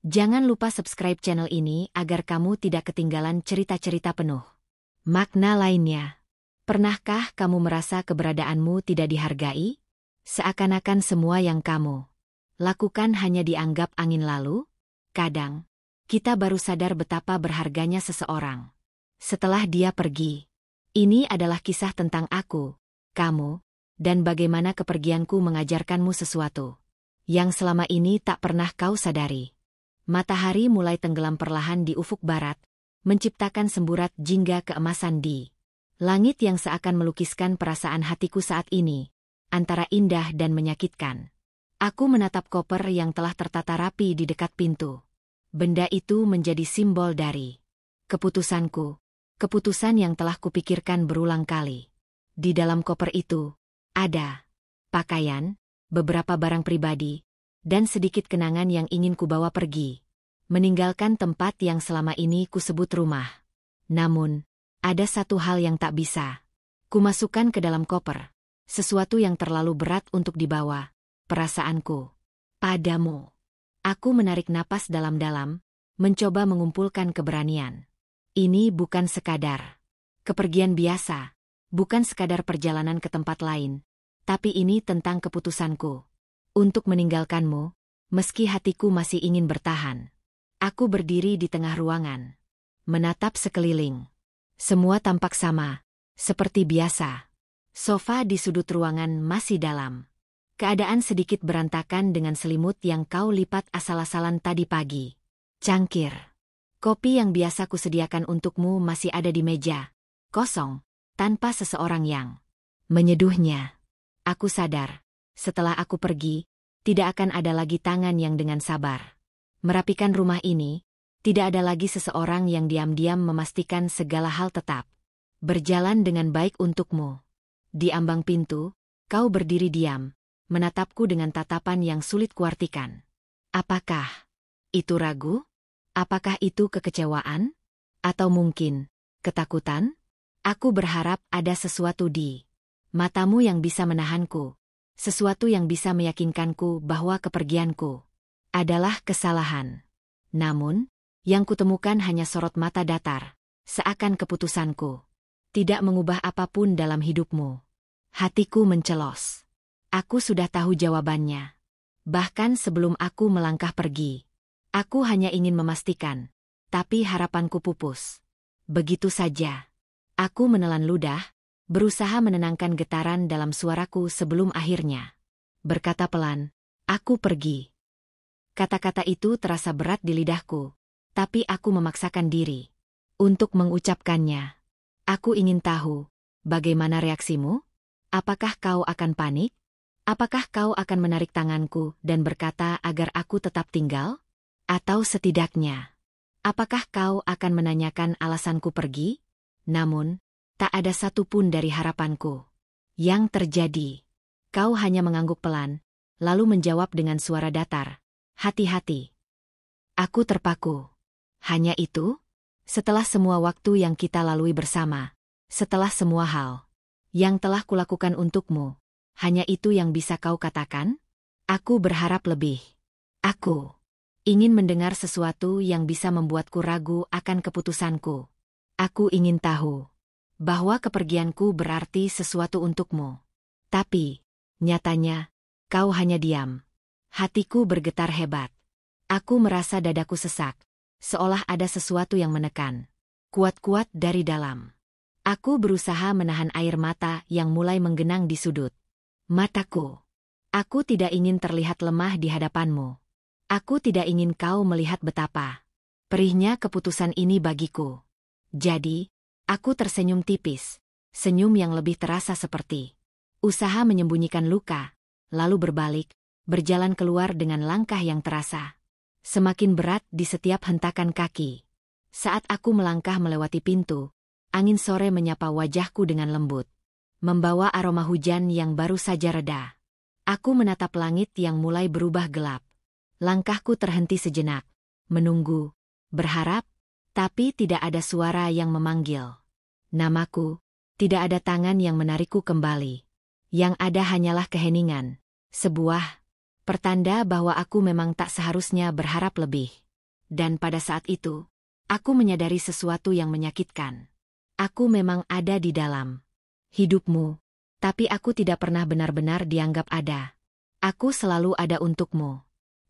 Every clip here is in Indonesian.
Jangan lupa subscribe channel ini agar kamu tidak ketinggalan cerita-cerita penuh makna lainnya. Pernahkah kamu merasa keberadaanmu tidak dihargai? Seakan-akan semua yang kamu lakukan hanya dianggap angin lalu? Kadang, kita baru sadar betapa berharganya seseorang setelah dia pergi. Ini adalah kisah tentang aku, kamu, dan bagaimana kepergianku mengajarkanmu sesuatu yang selama ini tak pernah kau sadari. Matahari mulai tenggelam perlahan di ufuk barat, menciptakan semburat jingga keemasan di langit yang seakan melukiskan perasaan hatiku saat ini, antara indah dan menyakitkan. Aku menatap koper yang telah tertata rapi di dekat pintu. Benda itu menjadi simbol dari keputusanku, keputusan yang telah kupikirkan berulang kali. Di dalam koper itu, ada pakaian, beberapa barang pribadi, dan sedikit kenangan yang ingin kubawa pergi, meninggalkan tempat yang selama ini kusebut rumah. Namun, ada satu hal yang tak bisa kumasukkan ke dalam koper, sesuatu yang terlalu berat untuk dibawa, perasaanku padamu. Aku menarik napas dalam-dalam, mencoba mengumpulkan keberanian. Ini bukan sekadar kepergian biasa, bukan sekadar perjalanan ke tempat lain, tapi ini tentang keputusanku untuk meninggalkanmu, meski hatiku masih ingin bertahan. Aku berdiri di tengah ruangan, menatap sekeliling. Semua tampak sama, seperti biasa. Sofa di sudut ruangan masih dalam keadaan sedikit berantakan dengan selimut yang kau lipat asal-asalan tadi pagi. Cangkir kopi yang biasa kusediakan untukmu masih ada di meja, kosong, tanpa seseorang yang menyeduhnya. Aku sadar, setelah aku pergi, tidak akan ada lagi tangan yang dengan sabar merapikan rumah ini, tidak ada lagi seseorang yang diam-diam memastikan segala hal tetap berjalan dengan baik untukmu. Di ambang pintu, kau berdiri diam, menatapku dengan tatapan yang sulit kuartikan. Apakah itu ragu? Apakah itu kekecewaan? Atau mungkin ketakutan? Aku berharap ada sesuatu di matamu yang bisa menahanku, sesuatu yang bisa meyakinkanku bahwa kepergianku adalah kesalahan. Namun, yang kutemukan hanya sorot mata datar, seakan keputusanku tidak mengubah apapun dalam hidupmu. Hatiku mencelos. Aku sudah tahu jawabannya. Bahkan sebelum aku melangkah pergi, aku hanya ingin memastikan, tapi harapanku pupus. Begitu saja. Aku menelan ludah, berusaha menenangkan getaran dalam suaraku sebelum akhirnya berkata pelan, "Aku pergi." Kata-kata itu terasa berat di lidahku, tapi aku memaksakan diri untuk mengucapkannya. Aku ingin tahu, bagaimana reaksimu? Apakah kau akan panik? Apakah kau akan menarik tanganku dan berkata agar aku tetap tinggal? Atau setidaknya, apakah kau akan menanyakan alasanku pergi? Namun, tak ada satupun dari harapanku yang terjadi. Kau hanya mengangguk pelan, lalu menjawab dengan suara datar, "Hati-hati." Aku terpaku. Hanya itu? Setelah semua waktu yang kita lalui bersama, setelah semua hal yang telah kulakukan untukmu, hanya itu yang bisa kau katakan? Aku berharap lebih. Aku ingin mendengar sesuatu yang bisa membuatku ragu akan keputusanku. Aku ingin tahu bahwa kepergianku berarti sesuatu untukmu. Tapi, nyatanya, kau hanya diam. Hatiku bergetar hebat. Aku merasa dadaku sesak, seolah ada sesuatu yang menekan kuat-kuat dari dalam. Aku berusaha menahan air mata yang mulai menggenang di sudut mataku. Aku tidak ingin terlihat lemah di hadapanmu. Aku tidak ingin kau melihat betapa perihnya keputusan ini bagiku. Jadi, aku tersenyum tipis, senyum yang lebih terasa seperti usaha menyembunyikan luka, lalu berbalik, berjalan keluar dengan langkah yang terasa semakin berat di setiap hentakan kaki. Saat aku melangkah melewati pintu, angin sore menyapa wajahku dengan lembut, membawa aroma hujan yang baru saja reda. Aku menatap langit yang mulai berubah gelap. Langkahku terhenti sejenak, menunggu, berharap, tapi tidak ada suara yang memanggil namaku, tidak ada tangan yang menarikku kembali. Yang ada hanyalah keheningan, sebuah pertanda bahwa aku memang tak seharusnya berharap lebih. Dan pada saat itu, aku menyadari sesuatu yang menyakitkan. Aku memang ada di dalam hidupmu, tapi aku tidak pernah benar-benar dianggap ada. Aku selalu ada untukmu.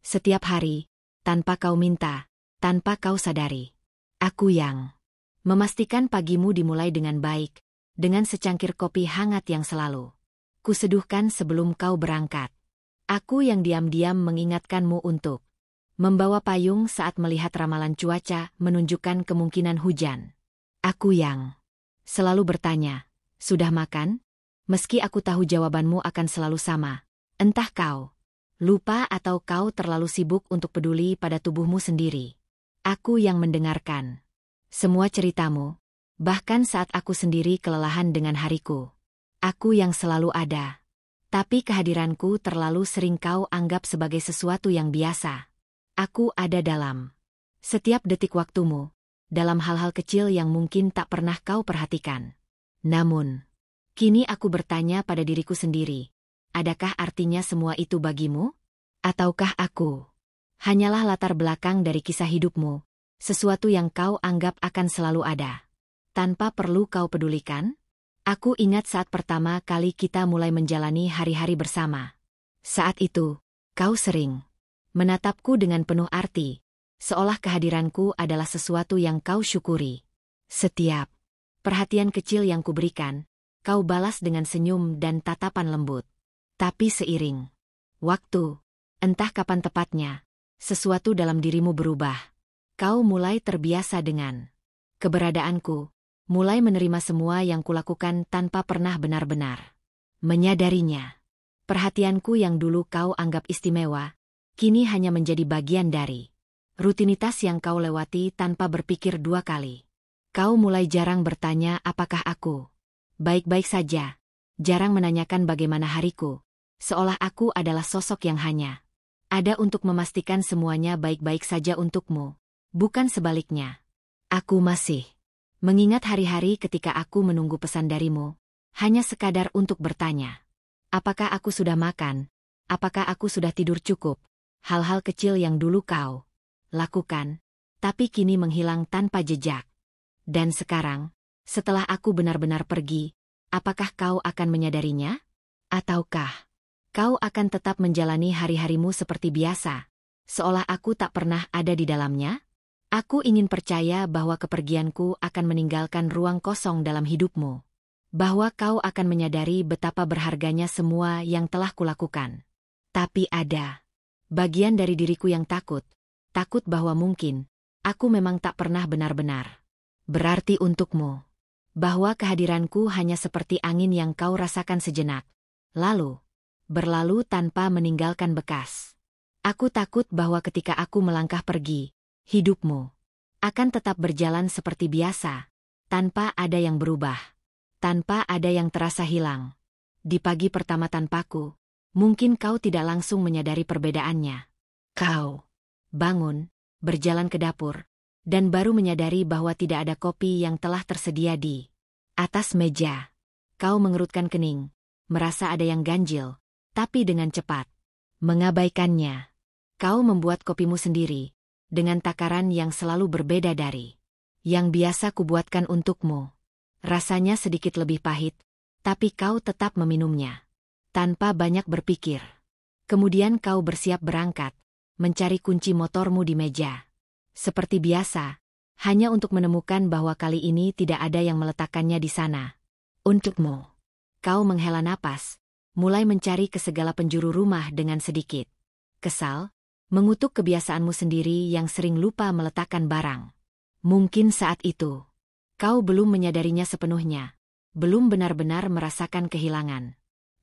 Setiap hari, tanpa kau minta, tanpa kau sadari. Aku yang memastikan pagimu dimulai dengan baik, dengan secangkir kopi hangat yang selalu kuseduhkan sebelum kau berangkat. Aku yang diam-diam mengingatkanmu untuk membawa payung saat melihat ramalan cuaca menunjukkan kemungkinan hujan. Aku yang selalu bertanya, sudah makan? Meski aku tahu jawabanmu akan selalu sama. Entah kau lupa atau kau terlalu sibuk untuk peduli pada tubuhmu sendiri. Aku yang mendengarkan semua ceritamu, bahkan saat aku sendiri kelelahan dengan hariku. Aku yang selalu ada. Tapi kehadiranku terlalu sering kau anggap sebagai sesuatu yang biasa. Aku ada dalam setiap detik waktumu, dalam hal-hal kecil yang mungkin tak pernah kau perhatikan. Namun, kini aku bertanya pada diriku sendiri, adakah artinya semua itu bagimu? Ataukah aku hanyalah latar belakang dari kisah hidupmu, sesuatu yang kau anggap akan selalu ada, tanpa perlu kau pedulikan? Aku ingat saat pertama kali kita mulai menjalani hari-hari bersama. Saat itu, kau sering menatapku dengan penuh arti, seolah kehadiranku adalah sesuatu yang kau syukuri. Setiap perhatian kecil yang kuberikan, kau balas dengan senyum dan tatapan lembut. Tapi seiring waktu, entah kapan tepatnya, sesuatu dalam dirimu berubah. Kau mulai terbiasa dengan keberadaanku, mulai menerima semua yang kulakukan tanpa pernah benar-benar menyadarinya. Perhatianku yang dulu kau anggap istimewa, kini hanya menjadi bagian dari rutinitas yang kau lewati tanpa berpikir dua kali. Kau mulai jarang bertanya apakah aku baik-baik saja, jarang menanyakan bagaimana hariku, seolah aku adalah sosok yang hanya ada untuk memastikan semuanya baik-baik saja untukmu, bukan sebaliknya. Aku masih mengingat hari-hari ketika aku menunggu pesan darimu, hanya sekadar untuk bertanya, apakah aku sudah makan, apakah aku sudah tidur cukup, hal-hal kecil yang dulu kau lakukan, tapi kini menghilang tanpa jejak. Dan sekarang, setelah aku benar-benar pergi, apakah kau akan menyadarinya? Ataukah kau akan tetap menjalani hari-harimu seperti biasa, seolah aku tak pernah ada di dalamnya? Aku ingin percaya bahwa kepergianku akan meninggalkan ruang kosong dalam hidupmu. Bahwa kau akan menyadari betapa berharganya semua yang telah kulakukan. Tapi ada bagian dari diriku yang takut bahwa mungkin aku memang tak pernah benar-benar berarti untukmu. Bahwa kehadiranku hanya seperti angin yang kau rasakan sejenak, lalu berlalu tanpa meninggalkan bekas. Aku takut bahwa ketika aku melangkah pergi, hidupmu akan tetap berjalan seperti biasa, tanpa ada yang berubah, tanpa ada yang terasa hilang. Di pagi pertama tanpaku, mungkin kau tidak langsung menyadari perbedaannya. Kau bangun, berjalan ke dapur, dan baru menyadari bahwa tidak ada kopi yang telah tersedia di atas meja. Kau mengerutkan kening, merasa ada yang ganjil, tapi dengan cepat mengabaikannya. Kau membuat kopimu sendiri, dengan takaran yang selalu berbeda dari yang biasa kubuatkan untukmu. Rasanya sedikit lebih pahit, tapi kau tetap meminumnya tanpa banyak berpikir. Kemudian kau bersiap berangkat, mencari kunci motormu di meja. Seperti biasa, hanya untuk menemukan bahwa kali ini tidak ada yang meletakkannya di sana. Untukmu. Kau menghela napas, mulai mencari ke segala penjuru rumah dengan sedikit kesal, mengutuk kebiasaanmu sendiri yang sering lupa meletakkan barang. Mungkin saat itu, kau belum menyadarinya sepenuhnya, belum benar-benar merasakan kehilangan.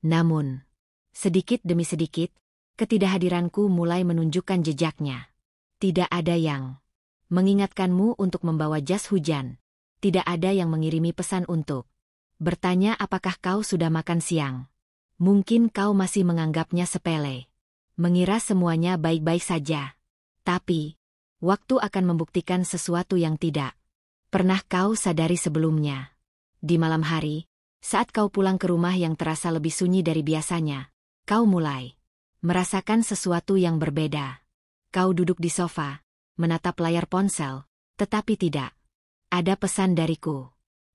Namun, sedikit demi sedikit, ketidakhadiranku mulai menunjukkan jejaknya. Tidak ada yang mengingatkanmu untuk membawa jas hujan. Tidak ada yang mengirimi pesan untuk bertanya apakah kau sudah makan siang. Mungkin kau masih menganggapnya sepele, mengira semuanya baik-baik saja. Tapi, waktu akan membuktikan sesuatu yang tidak pernah kau sadari sebelumnya. Di malam hari, saat kau pulang ke rumah yang terasa lebih sunyi dari biasanya, kau mulai merasakan sesuatu yang berbeda. Kau duduk di sofa, menatap layar ponsel, tetapi tidak ada pesan dariku.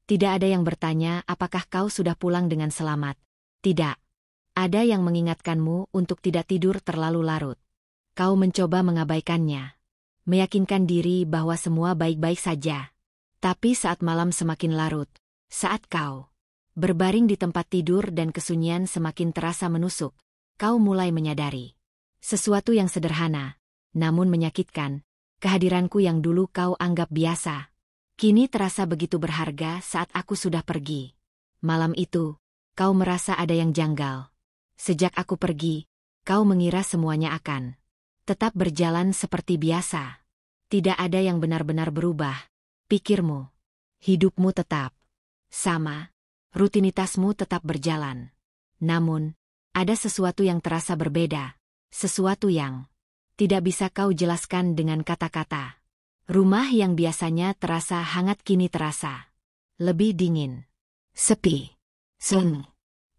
Tidak ada yang bertanya apakah kau sudah pulang dengan selamat. Tidak ada yang mengingatkanmu untuk tidak tidur terlalu larut. Kau mencoba mengabaikannya, meyakinkan diri bahwa semua baik-baik saja. Tapi saat malam semakin larut, saat kau berbaring di tempat tidur dan kesunyian semakin terasa menusuk, kau mulai menyadari sesuatu yang sederhana, namun menyakitkan. Kehadiranku yang dulu kau anggap biasa, kini terasa begitu berharga saat aku sudah pergi. Malam itu, kau merasa ada yang janggal. Sejak aku pergi, kau mengira semuanya akan tetap berjalan seperti biasa. Tidak ada yang benar-benar berubah. Pikirmu, hidupmu tetap sama, rutinitasmu tetap berjalan. Namun, ada sesuatu yang terasa berbeda, sesuatu yang tidak bisa kau jelaskan dengan kata-kata. Rumah yang biasanya terasa hangat kini terasa lebih dingin, sepi.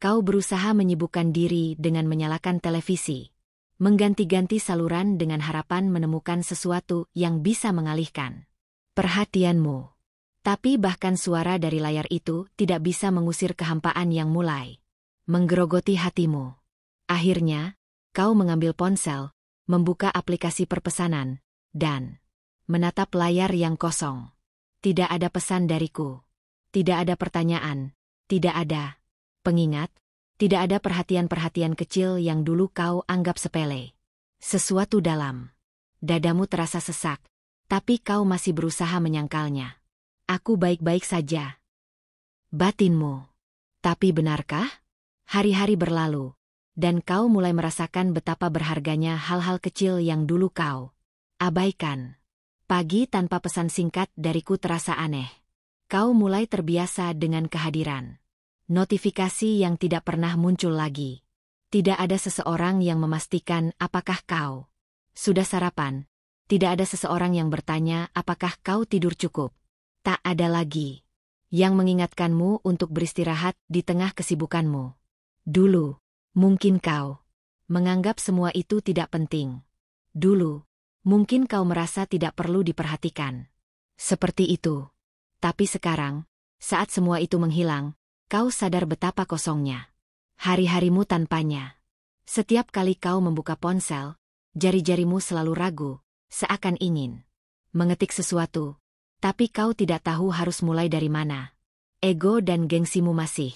Kau berusaha menyibukkan diri dengan menyalakan televisi, mengganti-ganti saluran dengan harapan menemukan sesuatu yang bisa mengalihkan perhatianmu. Tapi bahkan suara dari layar itu tidak bisa mengusir kehampaan yang mulai menggerogoti hatimu. Akhirnya, kau mengambil ponsel, membuka aplikasi perpesanan, dan menatap layar yang kosong. Tidak ada pesan dariku. Tidak ada pertanyaan. Tidak ada pengingat. Tidak ada perhatian-perhatian kecil yang dulu kau anggap sepele. Sesuatu dalam dadamu terasa sesak, tapi kau masih berusaha menyangkalnya. Aku baik-baik saja. Batinmu. Tapi benarkah? Hari-hari berlalu, dan kau mulai merasakan betapa berharganya hal-hal kecil yang dulu kau abaikan. Pagi tanpa pesan singkat dariku terasa aneh. Kau mulai terbiasa dengan kehadiran notifikasi yang tidak pernah muncul lagi. Tidak ada seseorang yang memastikan apakah kau sudah sarapan. Tidak ada seseorang yang bertanya apakah kau tidur cukup. Tak ada lagi yang mengingatkanmu untuk beristirahat di tengah kesibukanmu. Dulu, mungkin kau menganggap semua itu tidak penting. Dulu, mungkin kau merasa tidak perlu diperhatikan. Seperti itu. Tapi sekarang, saat semua itu menghilang, kau sadar betapa kosongnya hari-harimu tanpanya. Setiap kali kau membuka ponsel, jari-jarimu selalu ragu, seakan ingin mengetik sesuatu. Tapi kau tidak tahu harus mulai dari mana. Ego dan gengsimu masih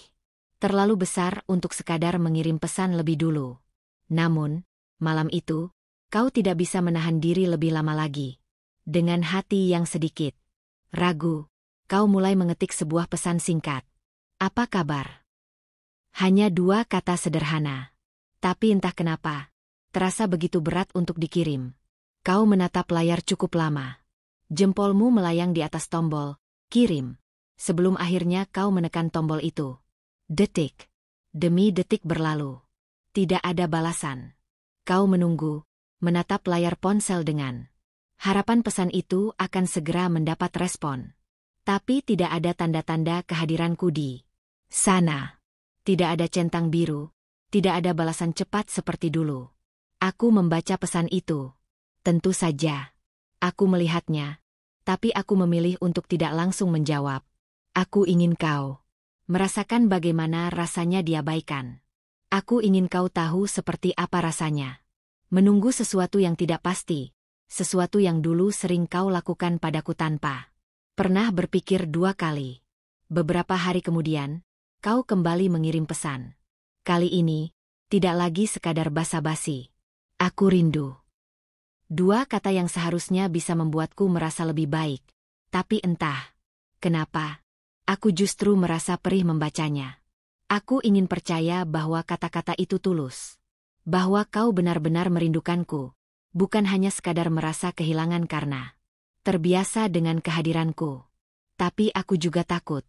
terlalu besar untuk sekadar mengirim pesan lebih dulu. Namun, malam itu, kau tidak bisa menahan diri lebih lama lagi. Dengan hati yang sedikit ragu, kau mulai mengetik sebuah pesan singkat. Apa kabar? Hanya 2 kata sederhana. Tapi entah kenapa, terasa begitu berat untuk dikirim. Kau menatap layar cukup lama. Jempolmu melayang di atas tombol kirim. Sebelum akhirnya kau menekan tombol itu. Detik demi detik berlalu. Tidak ada balasan. Kau menunggu, menatap layar ponsel dengan harapan pesan itu akan segera mendapat respon. Tapi tidak ada tanda-tanda kehadiranku di sana. Tidak ada centang biru. Tidak ada balasan cepat seperti dulu. Aku membaca pesan itu. Tentu saja. Aku melihatnya. Tapi aku memilih untuk tidak langsung menjawab. Aku ingin kau merasakan bagaimana rasanya diabaikan. Aku ingin kau tahu seperti apa rasanya menunggu sesuatu yang tidak pasti, sesuatu yang dulu sering kau lakukan padaku tanpa pernah berpikir 2 kali. Beberapa hari kemudian, kau kembali mengirim pesan. Kali ini, tidak lagi sekadar basa-basi. Aku rindu. 2 kata yang seharusnya bisa membuatku merasa lebih baik. Tapi entah kenapa, aku justru merasa perih membacanya. Aku ingin percaya bahwa kata-kata itu tulus. Bahwa kau benar-benar merindukanku. Bukan hanya sekadar merasa kehilangan karena terbiasa dengan kehadiranku. Tapi aku juga takut.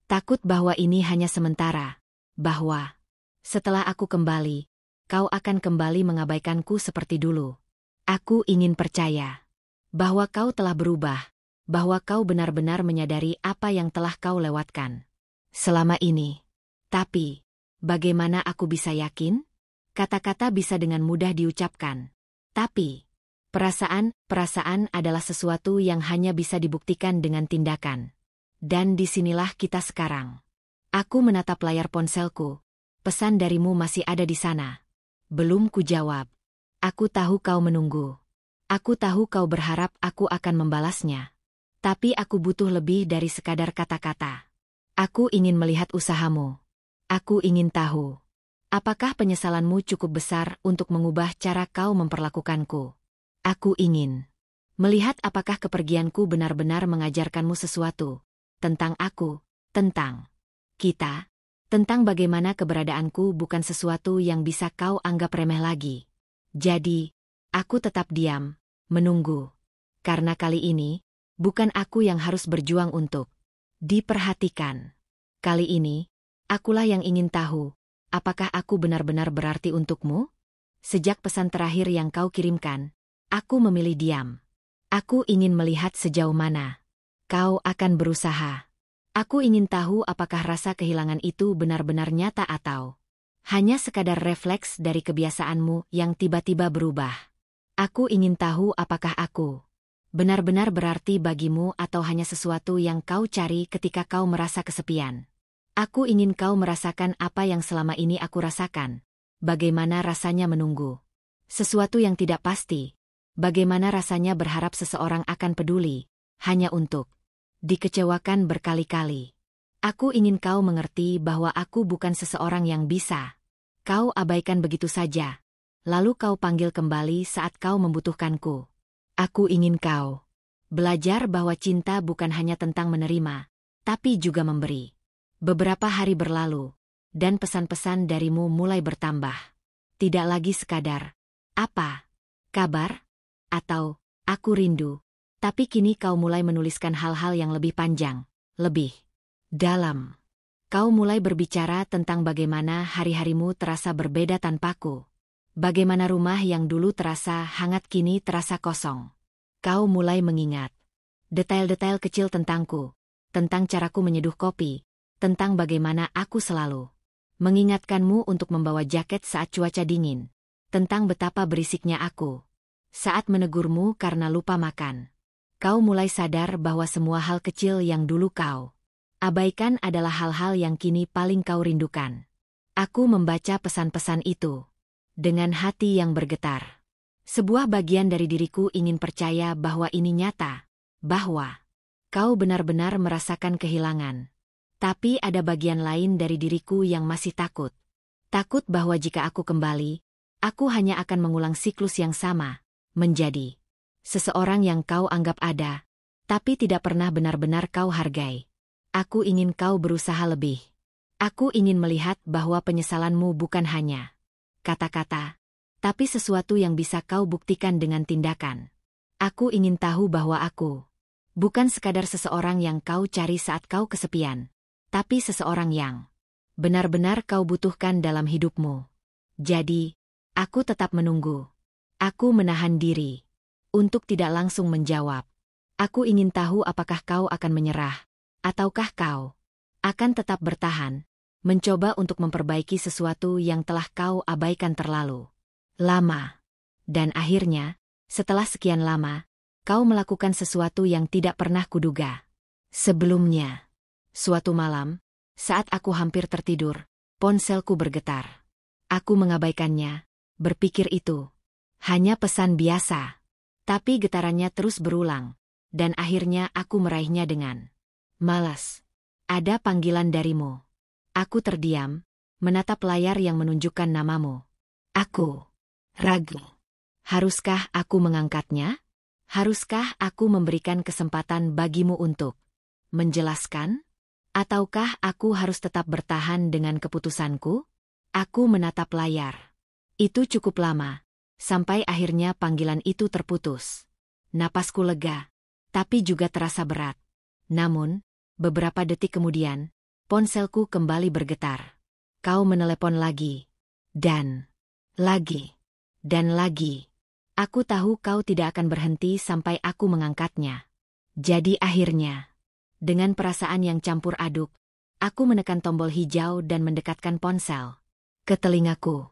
Takut bahwa ini hanya sementara. Bahwa setelah aku kembali, kau akan kembali mengabaikanku seperti dulu. Aku ingin percaya bahwa kau telah berubah, bahwa kau benar-benar menyadari apa yang telah kau lewatkan selama ini. Tapi, bagaimana aku bisa yakin? Kata-kata bisa dengan mudah diucapkan. Tapi, Perasaan adalah sesuatu yang hanya bisa dibuktikan dengan tindakan. Dan disinilah kita sekarang. Aku menatap layar ponselku. Pesan darimu masih ada di sana. Belum kujawab. Aku tahu kau menunggu. Aku tahu kau berharap aku akan membalasnya. Tapi aku butuh lebih dari sekadar kata-kata. Aku ingin melihat usahamu. Aku ingin tahu. Apakah penyesalanmu cukup besar untuk mengubah cara kau memperlakukanku? Aku ingin melihat apakah kepergianku benar-benar mengajarkanmu sesuatu. Tentang aku, tentang kita, tentang bagaimana keberadaanku bukan sesuatu yang bisa kau anggap remeh lagi. Jadi, aku tetap diam, menunggu. Karena kali ini, bukan aku yang harus berjuang untuk diperhatikan. Kali ini, akulah yang ingin tahu, apakah aku benar-benar berarti untukmu? Sejak pesan terakhir yang kau kirimkan, aku memilih diam. Aku ingin melihat sejauh mana kau akan berusaha. Aku ingin tahu apakah rasa kehilangan itu benar-benar nyata atau hanya sekadar refleks dari kebiasaanmu yang tiba-tiba berubah. Aku ingin tahu apakah aku benar-benar berarti bagimu atau hanya sesuatu yang kau cari ketika kau merasa kesepian. Aku ingin kau merasakan apa yang selama ini aku rasakan. Bagaimana rasanya menunggu sesuatu yang tidak pasti. Bagaimana rasanya berharap seseorang akan peduli, hanya untuk dikecewakan berkali-kali. Aku ingin kau mengerti bahwa aku bukan seseorang yang bisa kau abaikan begitu saja, lalu kau panggil kembali saat kau membutuhkanku. Aku ingin kau belajar bahwa cinta bukan hanya tentang menerima, tapi juga memberi. Beberapa hari berlalu, dan pesan-pesan darimu mulai bertambah. Tidak lagi sekadar, apa kabar? Atau, aku rindu. Tapi kini kau mulai menuliskan hal-hal yang lebih panjang, lebih dalam. Kau mulai berbicara tentang bagaimana hari-harimu terasa berbeda tanpaku. Bagaimana rumah yang dulu terasa hangat kini terasa kosong. Kau mulai mengingat detail-detail kecil tentangku, tentang caraku menyeduh kopi, tentang bagaimana aku selalu mengingatkanmu untuk membawa jaket saat cuaca dingin, tentang betapa berisiknya aku saat menegurmu karena lupa makan. Kau mulai sadar bahwa semua hal kecil yang dulu kau abaikan adalah hal-hal yang kini paling kau rindukan. Aku membaca pesan-pesan itu dengan hati yang bergetar. Sebuah bagian dari diriku ingin percaya bahwa ini nyata, bahwa kau benar-benar merasakan kehilangan. Tapi ada bagian lain dari diriku yang masih takut. Takut bahwa jika aku kembali, aku hanya akan mengulang siklus yang sama. Menjadi seseorang yang kau anggap ada, tapi tidak pernah benar-benar kau hargai. Aku ingin kau berusaha lebih. Aku ingin melihat bahwa penyesalanmu bukan hanya kata-kata, tapi sesuatu yang bisa kau buktikan dengan tindakan. Aku ingin tahu bahwa aku bukan sekadar seseorang yang kau cari saat kau kesepian, tapi seseorang yang benar-benar kau butuhkan dalam hidupmu. Jadi, aku tetap menunggu. Aku menahan diri untuk tidak langsung menjawab. Aku ingin tahu apakah kau akan menyerah, ataukah kau akan tetap bertahan, mencoba untuk memperbaiki sesuatu yang telah kau abaikan terlalu lama. Dan akhirnya, setelah sekian lama, kau melakukan sesuatu yang tidak pernah kuduga. Sebelumnya, suatu malam, saat aku hampir tertidur, ponselku bergetar. Aku mengabaikannya, berpikir itu hanya pesan biasa. Tapi getarannya terus berulang, dan akhirnya aku meraihnya dengan malas. Ada panggilan darimu. Aku terdiam, menatap layar yang menunjukkan namamu. Aku ragu. Haruskah aku mengangkatnya? Haruskah aku memberikan kesempatan bagimu untuk menjelaskan? Ataukah aku harus tetap bertahan dengan keputusanku? Aku menatap layar. Itu cukup lama. Sampai akhirnya panggilan itu terputus. Napasku lega, tapi juga terasa berat. Namun, beberapa detik kemudian, ponselku kembali bergetar. Kau menelepon lagi. Dan lagi. Dan lagi. Aku tahu kau tidak akan berhenti sampai aku mengangkatnya. Jadi akhirnya, dengan perasaan yang campur aduk, aku menekan tombol hijau dan mendekatkan ponsel ke telingaku.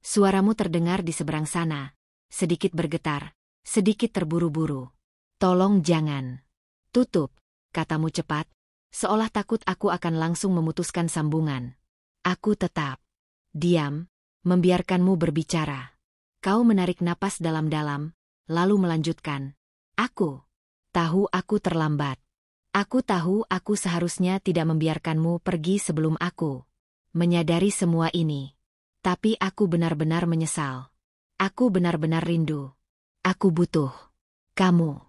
Suaramu terdengar di seberang sana, sedikit bergetar, sedikit terburu-buru. Tolong jangan. Tutup, katamu cepat, seolah takut aku akan langsung memutuskan sambungan. Aku tetap diam, membiarkanmu berbicara. Kau menarik napas dalam-dalam, lalu melanjutkan. Aku tahu aku terlambat. Aku tahu aku seharusnya tidak membiarkanmu pergi sebelum aku menyadari semua ini. Tapi aku benar-benar menyesal. Aku benar-benar rindu. Aku butuh kamu.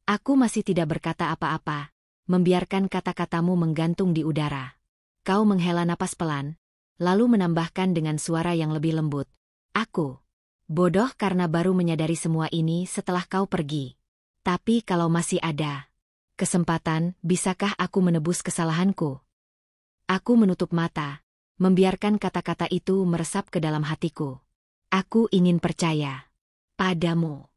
Aku masih tidak berkata apa-apa, membiarkan kata-katamu menggantung di udara. Kau menghela napas pelan, lalu menambahkan dengan suara yang lebih lembut. Aku bodoh karena baru menyadari semua ini setelah kau pergi. Tapi kalau masih ada kesempatan, bisakah aku menebus kesalahanku? Aku menutup mata, membiarkan kata-kata itu meresap ke dalam hatiku. Aku ingin percaya padamu.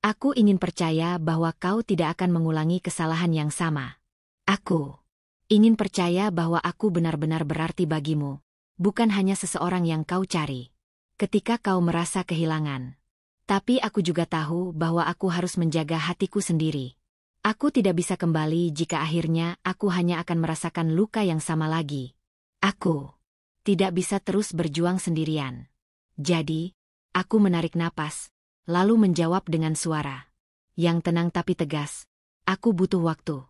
Aku ingin percaya bahwa kau tidak akan mengulangi kesalahan yang sama. Aku ingin percaya bahwa aku benar-benar berarti bagimu, bukan hanya seseorang yang kau cari ketika kau merasa kehilangan. Tapi aku juga tahu bahwa aku harus menjaga hatiku sendiri. Aku tidak bisa kembali jika akhirnya aku hanya akan merasakan luka yang sama lagi. Aku tidak bisa terus berjuang sendirian. Jadi, aku menarik napas, lalu menjawab dengan suara yang tenang tapi tegas. Aku butuh waktu.